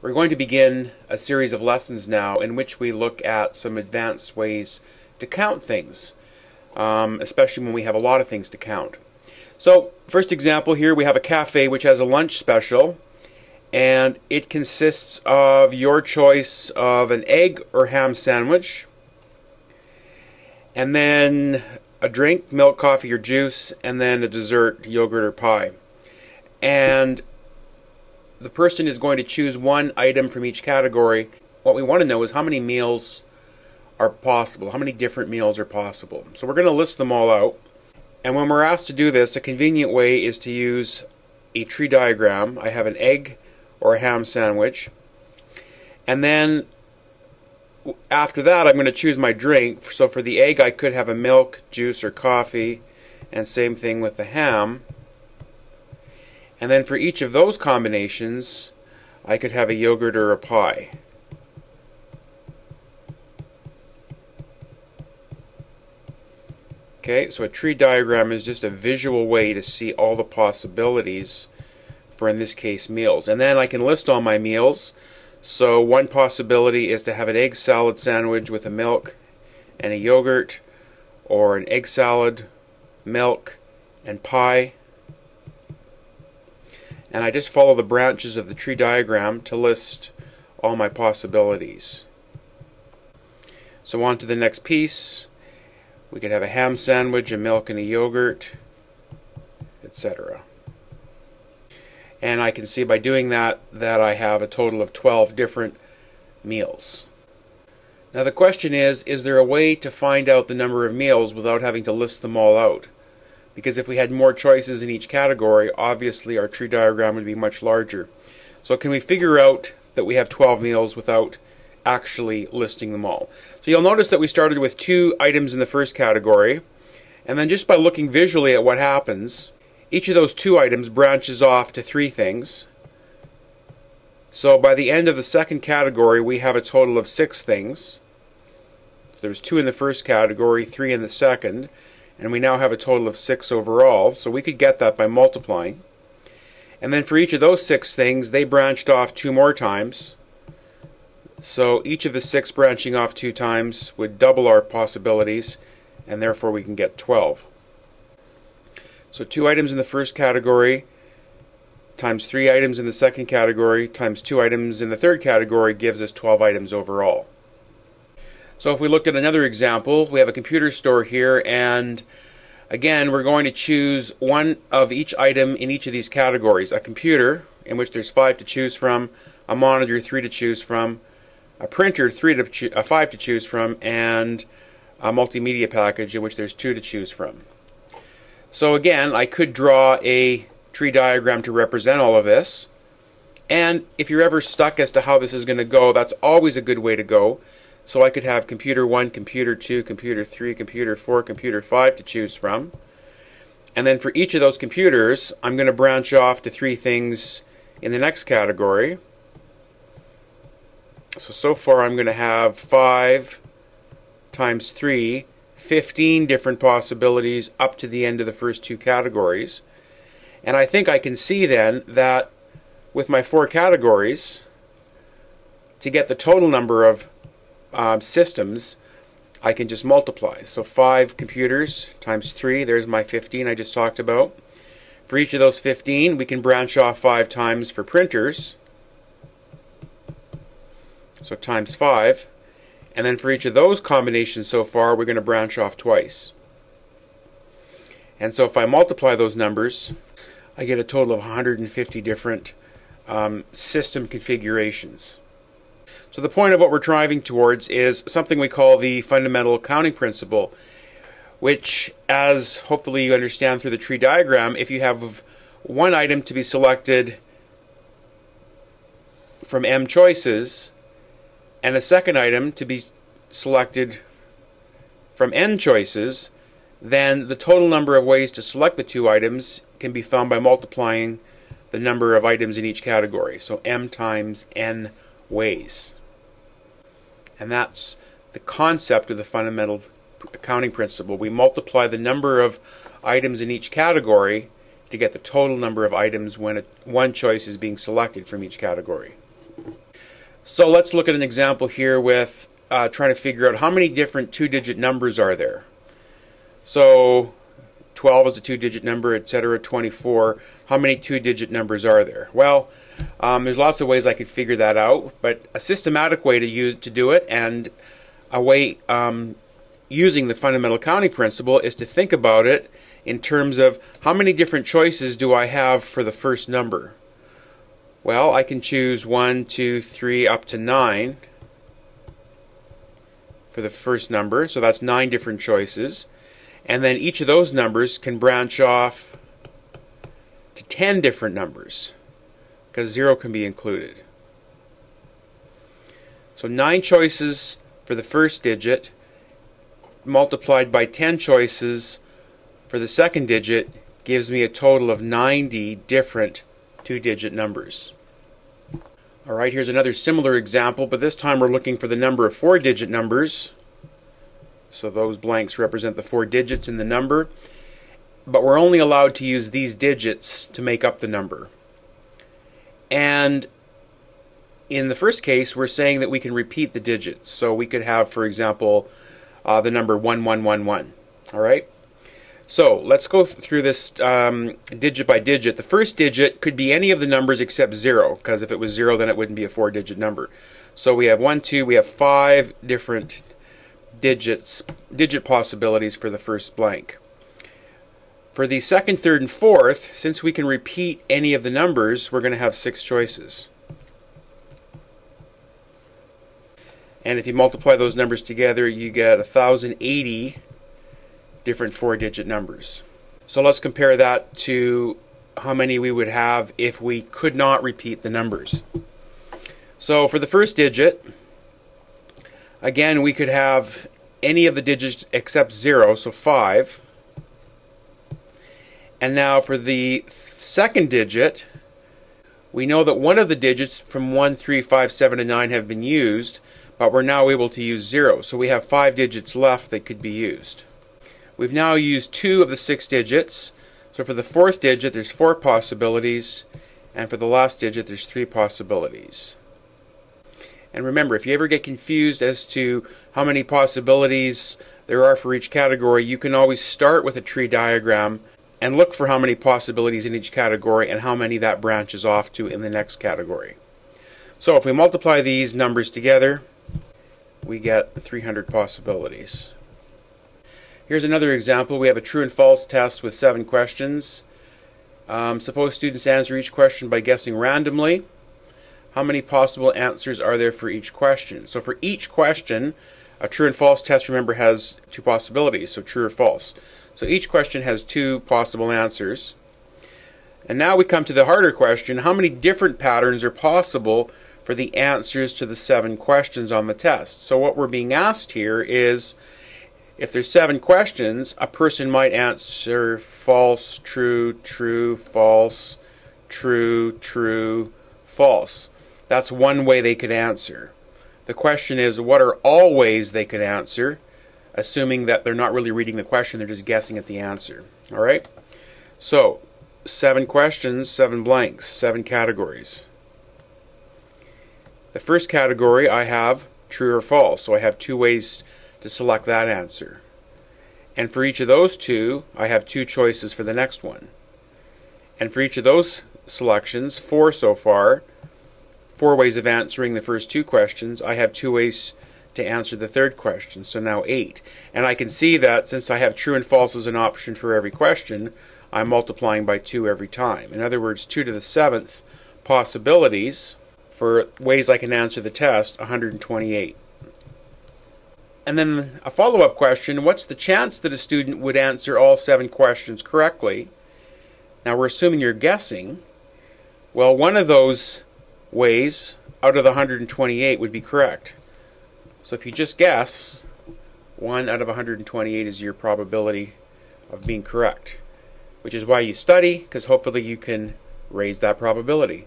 We're going to begin a series of lessons now in which we look at some advanced ways to count things, especially when we have a lot of things to count. So, first example here, we have a cafe which has a lunch special, and it consists of your choice of an egg or ham sandwich, and then a drink, milk, coffee, or juice, and then a dessert, yogurt or pie. And the person is going to choose one item from each category. What we want to know is how many meals are possible, how many different meals are possible. So we're going to list them all out. And when we're asked to do this, a convenient way is to use a tree diagram. I have an egg or a ham sandwich. And then after that, I'm going to choose my drink. So for the egg, I could have a milk, juice, or coffee. And same thing with the ham. And then for each of those combinations, I could have a yogurt or a pie. Okay, so a tree diagram is just a visual way to see all the possibilities for, in this case, meals. And then I can list all my meals. So one possibility is to have an egg salad sandwich with a milk and a yogurt, or an egg salad, milk, and pie. And I just follow the branches of the tree diagram to list all my possibilities. So on to the next piece. We could have a ham sandwich, a milk, and a yogurt, etc. And I can see by doing that I have a total of 12 different meals. Now the question is there a way to find out the number of meals without having to list them all out? Because if we had more choices in each category, obviously our tree diagram would be much larger. So can we figure out that we have 12 meals without actually listing them all? So you'll notice that we started with 2 items in the first category, and then just by looking visually at what happens, each of those 2 items branches off to 3 things. So by the end of the second category, we have a total of 6 things. So there's 2 in the first category, 3 in the second, and we now have a total of 6 overall. So we could get that by multiplying. And then for each of those 6 things, they branched off 2 more times. So each of the 6 branching off 2 times would double our possibilities, and therefore we can get 12. So 2 items in the first category times 3 items in the second category times 2 items in the third category gives us 12 items overall. So if we looked at another example, we have a computer store here, and again we're going to choose one of each item in each of these categories. A computer, in which there's 5 to choose from, a monitor, 3 to choose from, a printer, 5 to choose from, and a multimedia package, in which there's 2 to choose from. So again, I could draw a tree diagram to represent all of this, and if you're ever stuck as to how this is going to go, that's always a good way to go. So I could have computer 1, computer 2, computer 3, computer 4, computer 5 to choose from. And then for each of those computers, I'm going to branch off to 3 things in the next category. So far I'm going to have 5 times 3, 15 different possibilities up to the end of the first 2 categories. And I think I can see then that with my 4 categories, to get the total number of systems, I can just multiply. So 5 computers times 3, there's my 15 I just talked about. For each of those 15, we can branch off 5 times for printers. So times 5. And then for each of those combinations so far, we're going to branch off twice. And so if I multiply those numbers, I get a total of 150 different system configurations. So the point of what we're driving towards is something we call the fundamental counting principle, which, as hopefully you understand through the tree diagram, if you have one item to be selected from M choices and a second item to be selected from N choices, then the total number of ways to select the 2 items can be found by multiplying the number of items in each category. So M times N ways. And that's the concept of the fundamental counting principle. We multiply the number of items in each category to get the total number of items when one choice is being selected from each category. So let's look at an example here with trying to figure out how many different two-digit numbers are there. So 12 is a two-digit number, etc. 24. How many two-digit numbers are there? Well, there's lots of ways I could figure that out, but a systematic way to do it, and a way using the fundamental counting principle, is to think about it in terms of how many different choices do I have for the first number. Well, I can choose 1, 2, 3, up to 9 for the first number, so that's 9 different choices. And then each of those numbers can branch off to 10 different numbers, because 0 can be included. So 9 choices for the first digit multiplied by 10 choices for the second digit gives me a total of 90 different two-digit numbers. Alright, here's another similar example, but this time we're looking for the number of four-digit numbers. So those blanks represent the 4 digits in the number, but we're only allowed to use these digits to make up the number. And in the first case, we're saying that we can repeat the digits. So we could have, for example, the number 1111. Alright? So let's go through this digit by digit. The first digit could be any of the numbers except 0, because if it was 0, then it wouldn't be a 4-digit number. So we have 1, 2, we have 5 different digit possibilities for the first blank. For the second, third, and fourth, since we can repeat any of the numbers, we're going to have 6 choices. And if you multiply those numbers together, you get 1,080 different 4-digit numbers. So let's compare that to how many we would have if we could not repeat the numbers. So for the first digit, again, we could have any of the digits except 0, so 5. And now for the second digit, we know that one of the digits from 1, 3, 5, 7, and 9 have been used, but we're now able to use 0. So we have 5 digits left that could be used. We've now used 2 of the 6 digits. So for the fourth digit, there's 4 possibilities, and for the last digit, there's 3 possibilities. And remember, if you ever get confused as to how many possibilities there are for each category, you can always start with a tree diagram and look for how many possibilities in each category and how many that branches off to in the next category. So if we multiply these numbers together, we get 300 possibilities. Here's another example. We have a true and false test with 7 questions. Suppose students answer each question by guessing randomly. How many possible answers are there for each question? So for each question, a true and false test, remember, has 2 possibilities, so true or false. So each question has 2 possible answers. And now we come to the harder question. How many different patterns are possible for the answers to the 7 questions on the test? So what we're being asked here is, if there's 7 questions, a person might answer false, true, true, false, true, true, false. That's one way they could answer. The question is, what are all ways they could answer, assuming that they're not really reading the question, they're just guessing at the answer. Alright? So, 7 questions, 7 blanks, 7 categories. The first category, I have true or false, so I have 2 ways to select that answer. And for each of those 2, I have 2 choices for the next one. And for each of those selections, 4 so far, 4 ways of answering the first 2 questions, I have 2 ways to answer the third question, so now 8. And I can see that since I have true and false as an option for every question, I'm multiplying by 2 every time. In other words, 2 to the 7th possibilities for ways I can answer the test, 128. And then a follow-up question, what's the chance that a student would answer all 7 questions correctly? Now we're assuming you're guessing. Well, one of those ways out of the 128 would be correct. So if you just guess, 1 out of 128 is your probability of being correct, which is why you study, because hopefully you can raise that probability.